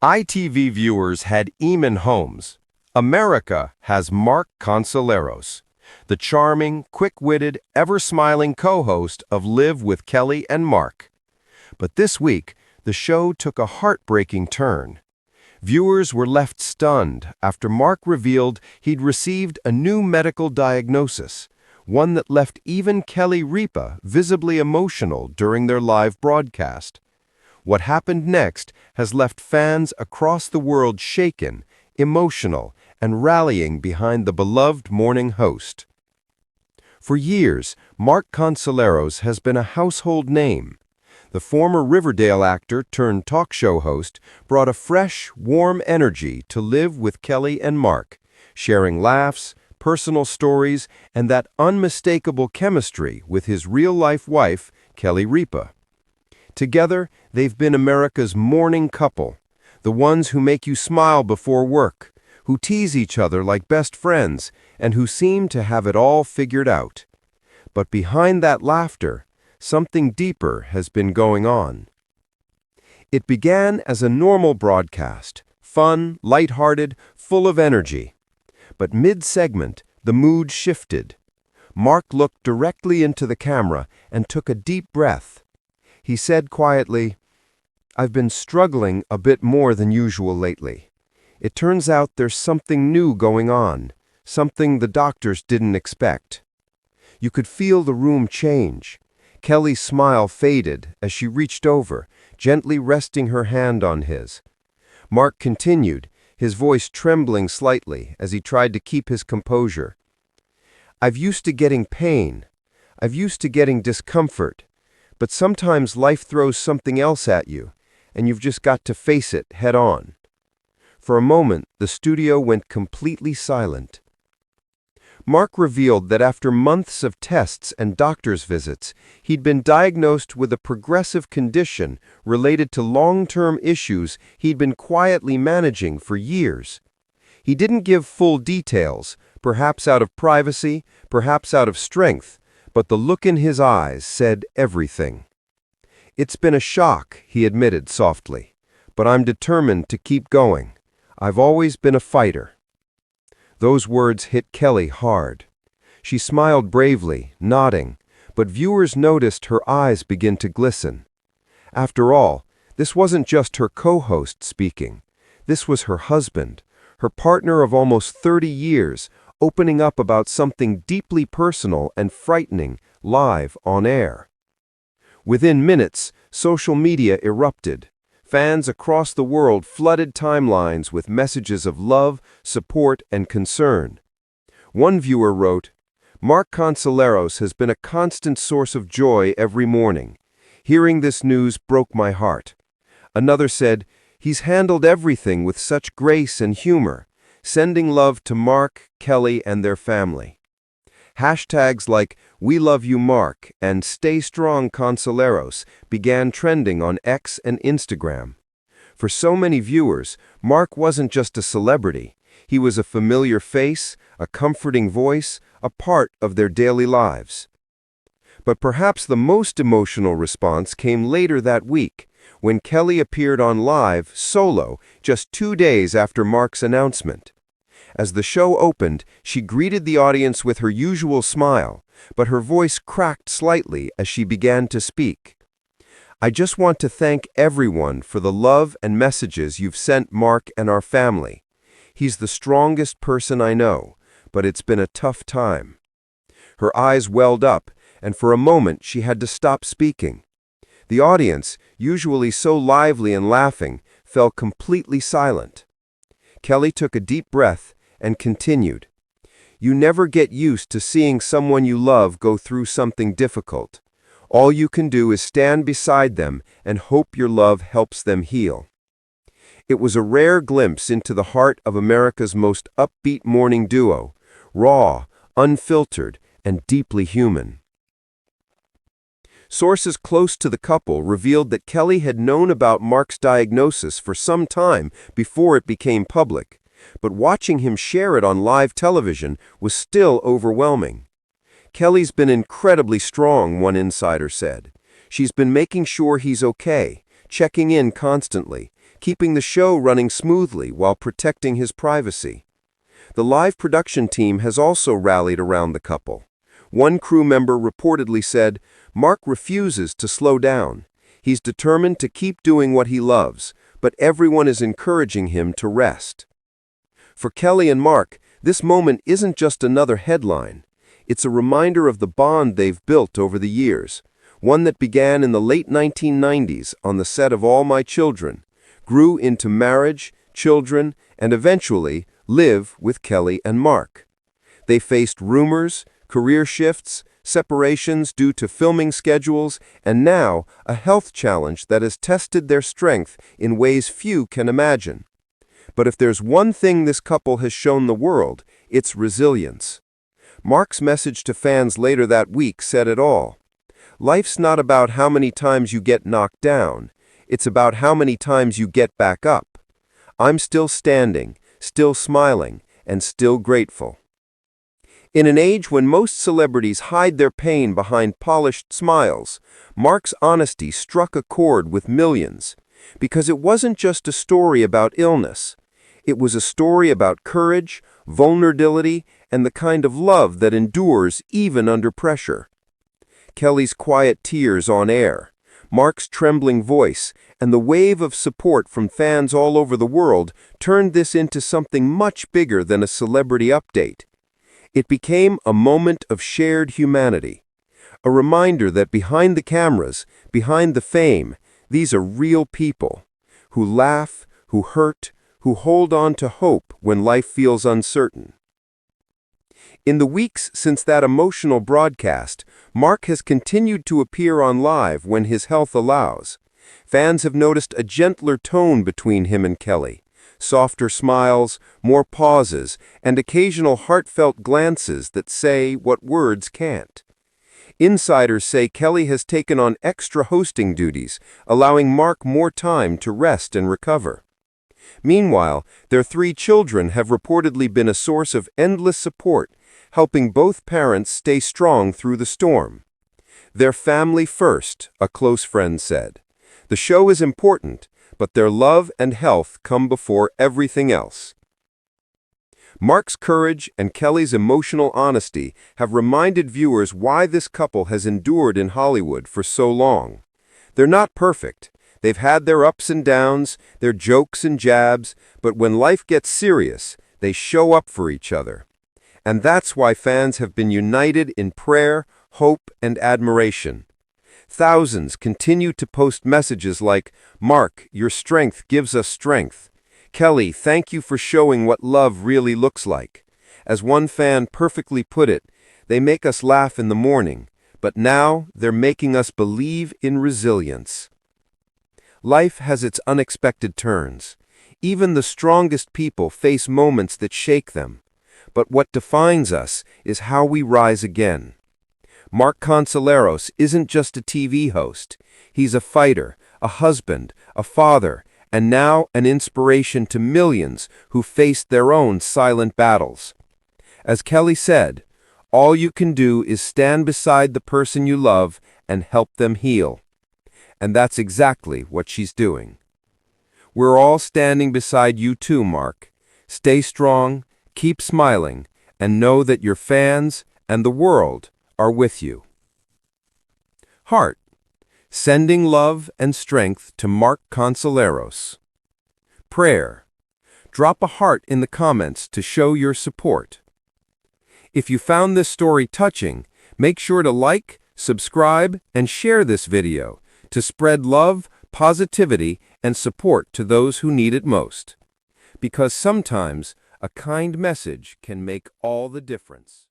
ITV viewers had Eamon Holmes. America has Mark Consuelos, the charming, quick-witted, ever-smiling co-host of Live with Kelly and Mark. But this week, the show took a heartbreaking turn. Viewers were left stunned after Mark revealed he'd received a new medical diagnosis, one that left even Kelly Ripa visibly emotional during their live broadcast. What happened next has left fans across the world shaken, emotional, and rallying behind the beloved morning host. For years, Mark Consuelos has been a household name. The former Riverdale actor turned talk show host brought a fresh, warm energy to Live with Kelly and Mark, sharing laughs, personal stories, and that unmistakable chemistry with his real-life wife, Kelly Ripa. Together, they've been America's morning couple, the ones who make you smile before work, who tease each other like best friends, and who seem to have it all figured out. But behind that laughter, something deeper has been going on. It began as a normal broadcast, fun, lighthearted, full of energy. But mid-segment, the mood shifted. Mark looked directly into the camera and took a deep breath. He said quietly, "I've been struggling a bit more than usual lately. It turns out there's something new going on, something the doctors didn't expect." You could feel the room change. Kelly's smile faded as she reached over, gently resting her hand on his. Mark continued, his voice trembling slightly as he tried to keep his composure. "I've used to getting pain. I've used to getting discomfort. But sometimes life throws something else at you, and you've just got to face it head on." For a moment, the studio went completely silent. Mark revealed that after months of tests and doctor's visits, he'd been diagnosed with a progressive condition related to long-term issues he'd been quietly managing for years. He didn't give full details, perhaps out of privacy, perhaps out of strength, but the look in his eyes said everything. "It's been a shock," he admitted softly, "but I'm determined to keep going. I've always been a fighter." Those words hit Kelly hard. She smiled bravely, nodding, but viewers noticed her eyes begin to glisten. After all, this wasn't just her co-host speaking. This was her husband, her partner of almost 30 years, opening up about something deeply personal and frightening live on air. Within minutes, social media erupted. Fans across the world flooded timelines with messages of love, support, and concern. One viewer wrote, "Mark Consuelos has been a constant source of joy every morning. Hearing this news broke my heart." Another said, "He's handled everything with such grace and humor. Sending love to Mark, Kelly, and their family." Hashtags like "We love you, Mark" and "Stay strong, Consuelos" began trending on X and Instagram. For so many viewers, Mark wasn't just a celebrity. He was a familiar face, a comforting voice, a part of their daily lives. But perhaps the most emotional response came later that week, when Kelly appeared on Live solo just 2 days after Mark's announcement. As the show opened, she greeted the audience with her usual smile, but her voice cracked slightly as she began to speak. "I just want to thank everyone for the love and messages you've sent Mark and our family. He's the strongest person I know, but it's been a tough time." Her eyes welled up, and for a moment she had to stop speaking. The audience, usually so lively and laughing, fell completely silent. Kelly took a deep breath and continued, "You never get used to seeing someone you love go through something difficult. All you can do is stand beside them and hope your love helps them heal." It was a rare glimpse into the heart of America's most upbeat morning duo, raw, unfiltered, and deeply human. Sources close to the couple revealed that Kelly had known about Mark's diagnosis for some time before it became public, but watching him share it on live television was still overwhelming. "Kelly's been incredibly strong," one insider said. "She's been making sure he's okay, checking in constantly, keeping the show running smoothly while protecting his privacy. The live production team has also rallied around the couple. One crew member reportedly said, "Mark refuses to slow down. He's determined to keep doing what he loves, but everyone is encouraging him to rest." For Kelly and Mark, this moment isn't just another headline. It's a reminder of the bond they've built over the years, one that began in the late 1990s on the set of All My Children, grew into marriage, children, and eventually Live with Kelly and Mark. They faced rumors, career shifts, separations due to filming schedules, and now a health challenge that has tested their strength in ways few can imagine. But if there's one thing this couple has shown the world, it's resilience. Mark's message to fans later that week said it all. Life's not about how many times you get knocked down, it's about how many times you get back up. I'm still standing, still smiling, and still grateful. In an age when most celebrities hide their pain behind polished smiles, Mark's honesty struck a chord with millions, because it wasn't just a story about illness. It was a story about courage, vulnerability, and the kind of love that endures even under pressure. Kelly's quiet tears on air, Mark's trembling voice, and the wave of support from fans all over the world turned this into something much bigger than a celebrity update. It became a moment of shared humanity, a reminder that behind the cameras, behind the fame, these are real people who laugh, who hurt, who hold on to hope when life feels uncertain. In the weeks since that emotional broadcast, Mark has continued to appear on live when his health allows. Fans have noticed a gentler tone between him and Kelly, softer smiles, more pauses, and occasional heartfelt glances that say what words can't. Insiders say Kelly has taken on extra hosting duties, allowing Mark more time to rest and recover. Meanwhile, their 3 children have reportedly been a source of endless support, helping both parents stay strong through the storm. "Their family first," a close friend said. "The show is important, but their love and health come before everything else." Mark's courage and Kelly's emotional honesty have reminded viewers why this couple has endured in Hollywood for so long. They're not perfect. They've had their ups and downs, their jokes and jabs, but when life gets serious, they show up for each other. And that's why fans have been united in prayer, hope, and admiration. Thousands continue to post messages like, "Mark, your strength gives us strength." "Kelly, thank you for showing what love really looks like." As one fan perfectly put it, "They make us laugh in the morning, but now they're making us believe in resilience." Life has its unexpected turns. Even the strongest people face moments that shake them. But what defines us is how we rise again. Mark Consuelos isn't just a TV host. He's a fighter, a husband, a father, and now an inspiration to millions who faced their own silent battles. As Kelly said, "All you can do is stand beside the person you love and help them heal." And that's exactly what she's doing. We're all standing beside you too, Mark. Stay strong, keep smiling, and know that your fans and the world are with you. Heart. Sending love and strength to Mark Consuelos. Prayer. Drop a heart in the comments to show your support. If you found this story touching, make sure to like, subscribe, and share this video to spread love, positivity, and support to those who need it most. Because sometimes a kind message can make all the difference.